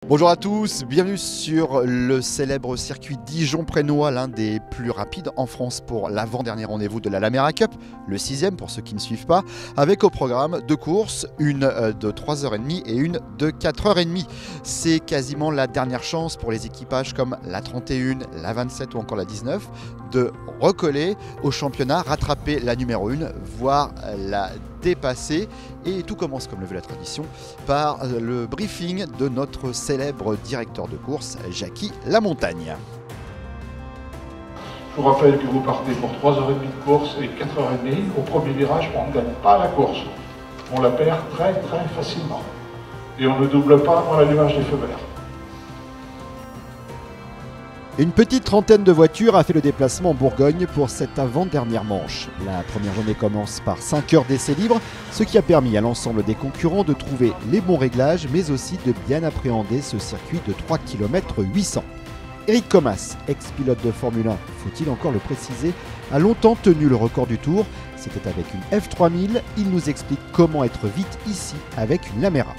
Bonjour à tous, bienvenue sur le célèbre circuit Dijon-Prénois, l'un des plus rapides en France pour l'avant-dernier rendez-vous de la Lamera Cup, le 6e pour ceux qui ne suivent pas, avec au programme deux courses, une de 3h30 et une de 4h30. C'est quasiment la dernière chance pour les équipages comme la 31, la 27 ou encore la 19 de recoller au championnat, rattraper la numéro 1, voire la dépasser. Et tout commence, comme le veut la tradition, par le briefing de notre célèbre directeur de course, Jackie Lamontagne. Je vous rappelle que vous partez pour 3h30 de course et 4h30. Au premier virage, on ne gagne pas la course. On la perd très facilement. Et on ne double pas avant l'allumage des feux verts. Une petite trentaine de voitures a fait le déplacement en Bourgogne pour cette avant-dernière manche. La première journée commence par 5 heures d'essai libre, ce qui a permis à l'ensemble des concurrents de trouver les bons réglages, mais aussi de bien appréhender ce circuit de 3 km 800. Eric Comas, ex-pilote de Formule 1, faut-il encore le préciser, a longtemps tenu le record du Tour. C'était avec une F3000, il nous explique comment être vite ici avec une Lamera.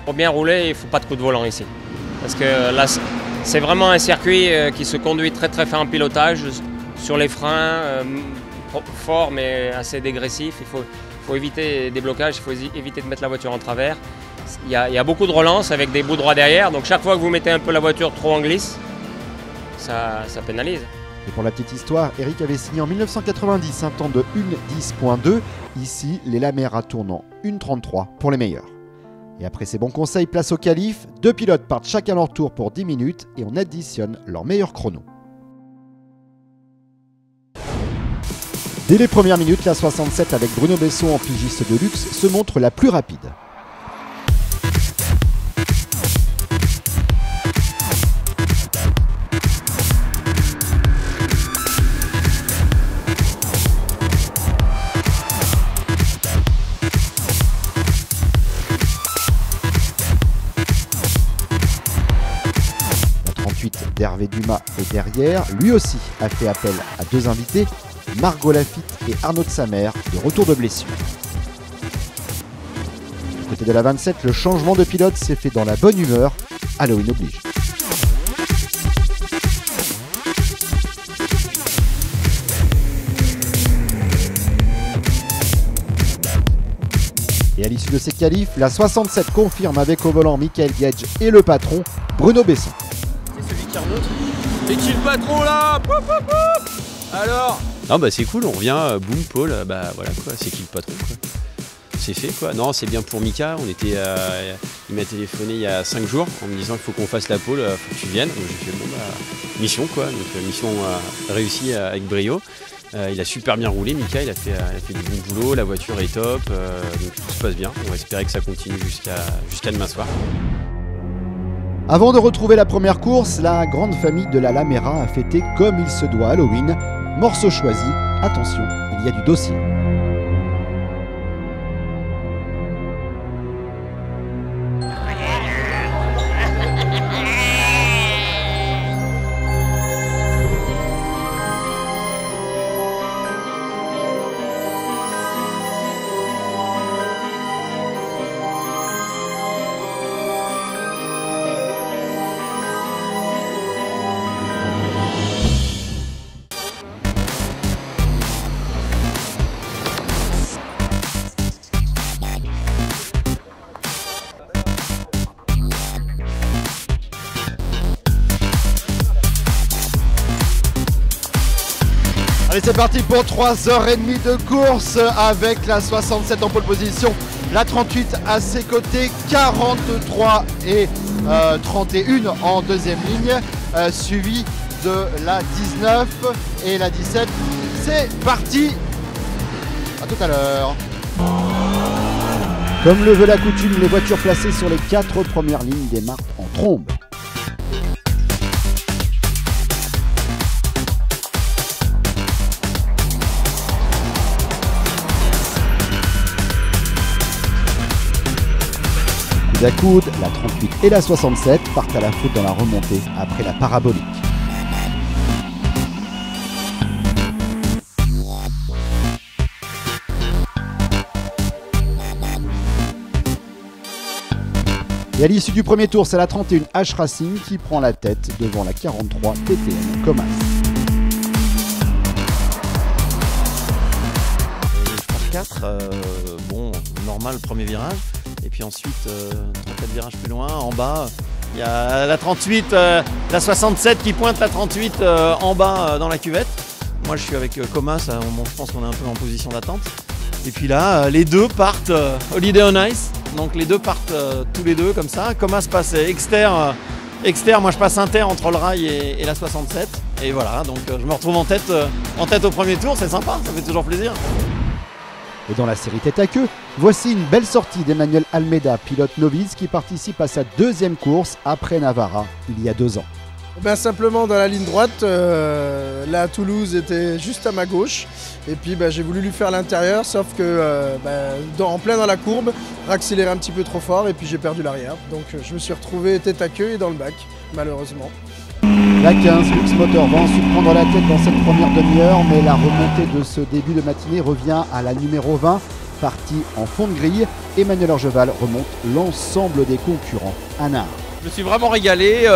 Pour bien rouler, il ne faut pas de coup de volant ici. Parce que là, c'est vraiment un circuit qui se conduit très fin en pilotage, sur les freins, fort mais assez dégressif. Il faut éviter des blocages, il faut éviter de mettre la voiture en travers. Il y a beaucoup de relance avec des bouts droits derrière, donc chaque fois que vous mettez un peu la voiture trop en glisse, ça pénalise. Et pour la petite histoire, Eric avait signé en 1990 un temps de 1:10.2. Ici, les Lamera tournent en 1:33 pour les meilleurs. Et après ces bons conseils, place au qualif. Deux pilotes partent chacun leur tour pour 10 minutes et on additionne leur meilleur chrono. Dès les premières minutes, la 67 avec Bruno Besson en pigiste de luxe se montre la plus rapide. D'Hervé Dumas est derrière, lui aussi a fait appel à deux invités, Margot Lafitte et Arnaud de Samer, de retour de blessure. Du côté de la 27, le changement de pilote s'est fait dans la bonne humeur, Halloween oblige. Et à l'issue de ces qualifs, la 67 confirme avec au volant Michael Gage et le patron, Bruno Besson. C'est qui le patron là? Alors? Non bah c'est cool, on revient, boum, Paul, bah voilà quoi, c'est qui le patron quoi. C'est fait quoi. Non, c'est bien pour Mika, il m'a téléphoné il y a 5 jours en me disant qu'il faut qu'on fasse la pole, faut que tu viennes. Donc j'ai fait bon bah mission quoi, donc mission réussie avec brio. Il a super bien roulé, Mika, il a fait du bon boulot, la voiture est top, donc tout se passe bien. On va espérer que ça continue jusqu'à demain soir. Avant de retrouver la première course, la grande famille de la Lamera a fêté comme il se doit Halloween. Morceau choisi, attention, il y a du dossier. Allez, c'est parti pour 3h30 de course avec la 67 en pole position, la 38 à ses côtés, 43 et 31 en deuxième ligne, suivi de la 19 et la 17. C'est parti, à tout à l'heure. Comme le veut la coutume, les voitures placées sur les 4 premières lignes démarrent en trombe. Coude à coude, la 38 et la 67 partent à la faute dans la remontée après la parabolique. Et à l'issue du premier tour, c'est la 31 H Racing qui prend la tête devant la 43 TTM Comas. Par 4, bon, normal premier virage. Et puis ensuite, 3-4 virages plus loin, en bas, il y a la 38, la 67 qui pointe la 38 en bas dans la cuvette. Moi je suis avec Comas, bon, je pense qu'on est un peu en position d'attente. Et puis là, les deux partent Holiday on Ice. Donc les deux partent tous les deux comme ça. Comas passe exter, moi je passe inter entre le rail et la 67. Et voilà, donc je me retrouve en tête au premier tour, c'est sympa, ça fait toujours plaisir. Et dans la série tête à queue, voici une belle sortie d'Emmanuel Almeida, pilote novice qui participe à sa deuxième course après Navarra il y a 2 ans. Ben simplement dans la ligne droite, la Toulouse était juste à ma gauche et puis j'ai voulu lui faire l'intérieur sauf que en plein dans la courbe, accéléré un petit peu trop fort et puis j'ai perdu l'arrière. Donc je me suis retrouvé tête à queue et dans le bac malheureusement. La 15, Lux Motor va ensuite prendre la tête dans cette première demi-heure, mais la remontée de ce début de matinée revient à la numéro 20, partie en fond de grille. Emmanuel Orgeval remonte l'ensemble des concurrents à Nard. Je me suis vraiment régalé,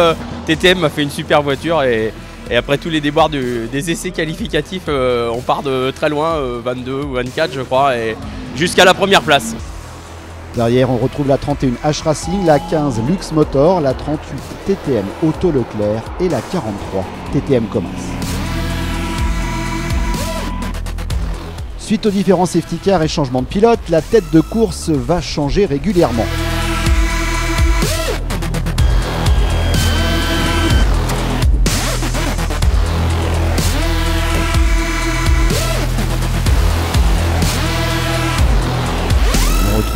TTM m'a fait une super voiture et après tous les déboires des essais qualificatifs, on part de très loin, 22 ou 24 je crois, et jusqu'à la première place. Derrière, on retrouve la 31 H Racing, la 15 Lux Motor, la 38 TTM Auto Leclerc et la 43 TTM Comas. Suite aux différents safety cars et changements de pilote, la tête de course va changer régulièrement.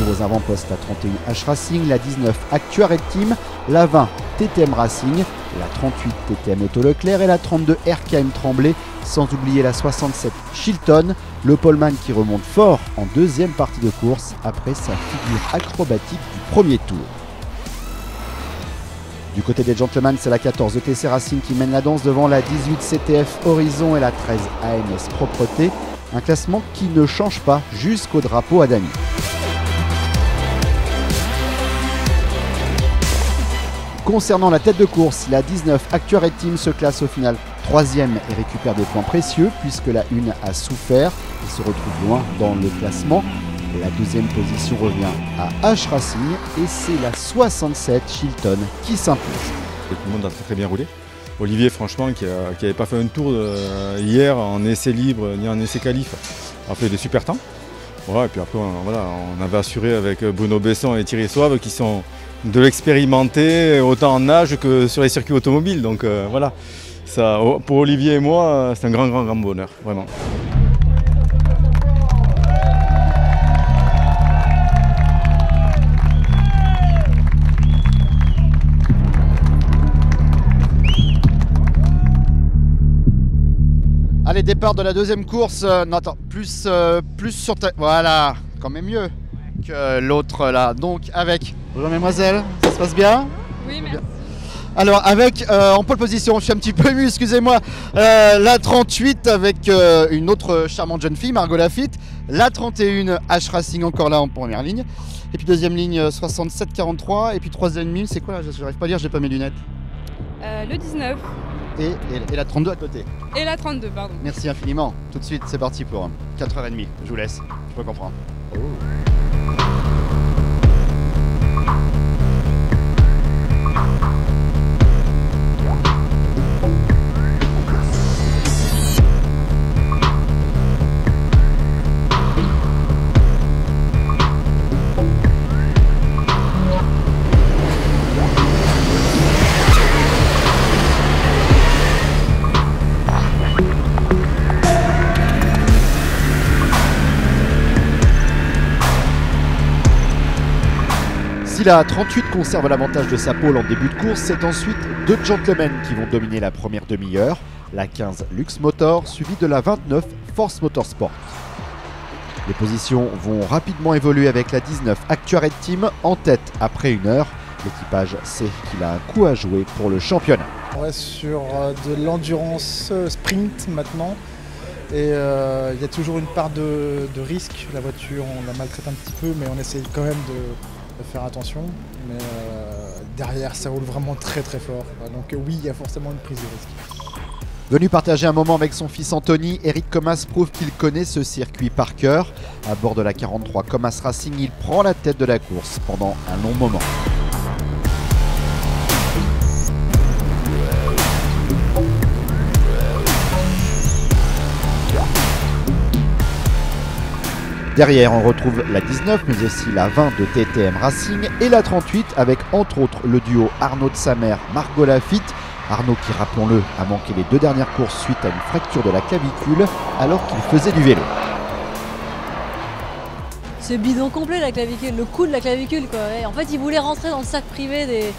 Aux avant-postes, la 31 H Racing, la 19 Actua Red Team, la 20 TTM Racing, la 38 TTM Auto Leclerc et la 32 RKM Tremblay, sans oublier la 67 Chilton, le poleman qui remonte fort en deuxième partie de course après sa figure acrobatique du premier tour. Du côté des gentlemen, c'est la 14 ETC Racing qui mène la danse devant la 18 CTF Horizon et la 13 AMS Propreté, un classement qui ne change pas jusqu'au drapeau Adami. Concernant la tête de course, la 19 Actua Red Team se classe au final 3e et récupère des points précieux puisque la 1 a souffert et se retrouve loin dans le classement. La deuxième position revient à H Racing et c'est la 67 Chilton qui s'impose. Tout le monde a très bien roulé. Olivier franchement qui n'avait pas fait un tour hier en essai libre ni en essai qualif a fait des super temps. Voilà, et puis après on avait assuré avec Bruno Besson et Thierry Soave qui sont de l'expérimenté autant en nage que sur les circuits automobiles. Donc voilà, ça, pour Olivier et moi, c'est un grand bonheur, vraiment. Allez, départ de la deuxième course. Non, attends, plus sur ta... Voilà, quand même mieux que l'autre là. Donc avec... Bonjour mesdemoiselles, ça se passe bien? Oui, merci. Alors avec, en pole position, je suis un petit peu ému, excusez-moi, la 38 avec une autre charmante jeune fille, Margot Lafitte, la 31 H Racing encore là en première ligne, et puis deuxième ligne 67-43, et puis troisième ligne, c'est quoi là? Je n'arrive pas à lire, j'ai pas mes lunettes. Le 19. Et la 32 à côté. Et la 32, pardon. Merci infiniment. Tout de suite, c'est parti pour 4h30. Je vous laisse. Je peux comprendre. Oh. Si la 38 conserve l'avantage de sa pole en début de course, c'est ensuite deux gentlemen qui vont dominer la première demi-heure. La 15 Lux Motor, suivie de la 29 Force Motorsport. Les positions vont rapidement évoluer avec la 19 Actua Red Team en tête après 1 heure. L'équipage sait qu'il a un coup à jouer pour le championnat. On reste sur de l'endurance sprint maintenant. Et il y a toujours une part de risque. La voiture, on la maltraite un petit peu, mais on essaye quand même de faire attention. mais derrière ça roule vraiment très très fort. Donc oui, il y a forcément une prise de risque. Venu partager un moment avec son fils Anthony, Eric Comas prouve qu'il connaît ce circuit par cœur. À bord de la 43 Comas Racing, il prend la tête de la course pendant un long moment. Derrière, on retrouve la 19, mais aussi la 20 de TTM Racing et la 38 avec entre autres le duo Arnaud de Samer, Margot Lafitte. Arnaud qui, rappelons-le, a manqué les 2 dernières courses suite à une fracture de la clavicule alors qu'il faisait du vélo. C'est bidon complet la clavicule, le coup de la clavicule quoi. Et en fait il voulait rentrer dans le sac privé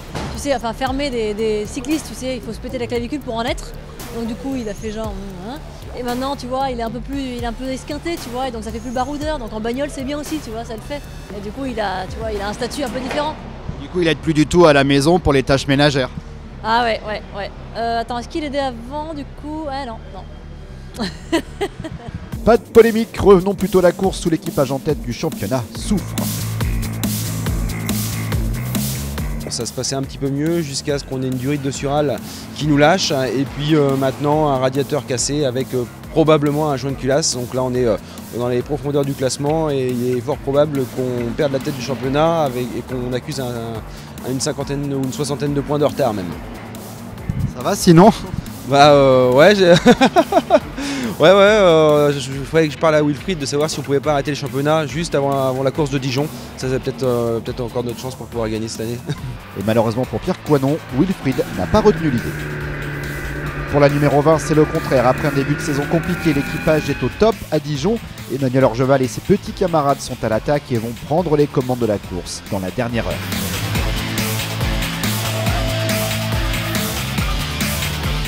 fermé des cyclistes, tu sais, il faut se péter la clavicule pour en être. Donc du coup il a fait genre hein. Et maintenant tu vois il est un peu esquinté tu vois, et donc ça fait plus baroudeur, donc en bagnole c'est bien aussi tu vois, ça le fait. Et du coup il a un statut un peu différent. Du coup il aide plus du tout à la maison pour les tâches ménagères. Ah ouais. Attends, est-ce qu'il aidait avant du coup? Ah non. Pas de polémique, revenons plutôt à la course où l'équipage en tête du championnat souffre. Ça se passait un petit peu mieux jusqu'à ce qu'on ait une durite de Sural qui nous lâche et puis maintenant un radiateur cassé avec probablement un joint de culasse. Donc là on est dans les profondeurs du classement et il est fort probable qu'on perde la tête du championnat et qu'on accuse une cinquantaine ou une soixantaine de points de retard même. Ça va sinon? Bah ouais, il faudrait que je parle à Wilfried de savoir si on pouvait pas arrêter le championnat juste avant la course de Dijon. Ça c'est peut-être encore notre chance pour pouvoir gagner cette année. Et malheureusement pour Pierre Coinon, Wilfried n'a pas retenu l'idée. Pour la numéro 20, c'est le contraire. Après un début de saison compliqué, l'équipage est au top à Dijon. Emmanuel Orgeval et ses petits camarades sont à l'attaque et vont prendre les commandes de la course dans la dernière heure.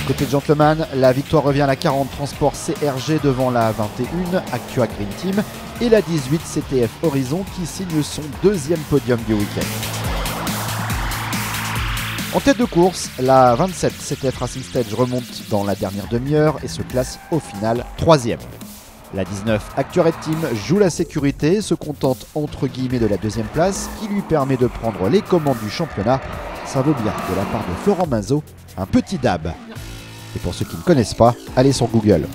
Côté gentleman, la victoire revient à la 40 Transport CRG devant la 21 Actua Green Team et la 18 CTF Horizon qui signe son 2e podium du week-end. En tête de course, la 27 CTF Racing Stage remonte dans la dernière demi-heure et se classe au final 3e. La 19 Actua Red Team joue la sécurité et se contente entre guillemets de la 2e place qui lui permet de prendre les commandes du championnat. Ça vaut bien de la part de Florent Mazot un petit dab. Et pour ceux qui ne connaissent pas, allez sur Google.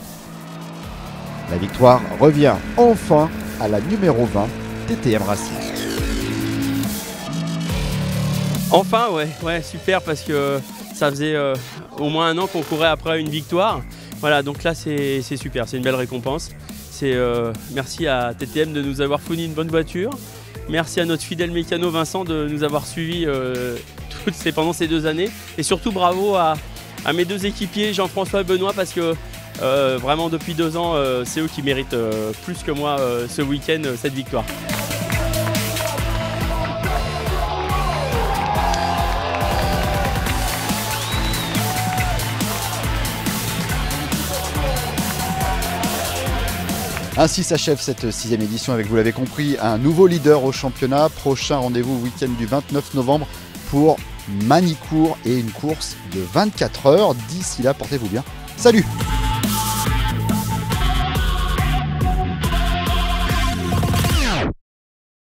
La victoire revient enfin à la numéro 20, TTM Racing. Enfin, ouais, super, parce que ça faisait au moins un an qu'on courait après une victoire. Voilà, donc là c'est super, c'est une belle récompense. Merci à TTM de nous avoir fourni une bonne voiture. Merci à notre fidèle mécano Vincent de nous avoir suivis pendant ces 2 années. Et surtout bravo à mes 2 équipiers, Jean-François et Benoît, parce que vraiment depuis 2 ans, c'est eux qui méritent plus que moi ce week-end cette victoire. Ainsi s'achève cette 6e édition avec, vous l'avez compris, un nouveau leader au championnat. Prochain rendez-vous week-end du 29 novembre pour Manicourt et une course de 24 heures. D'ici là, portez-vous bien. Salut!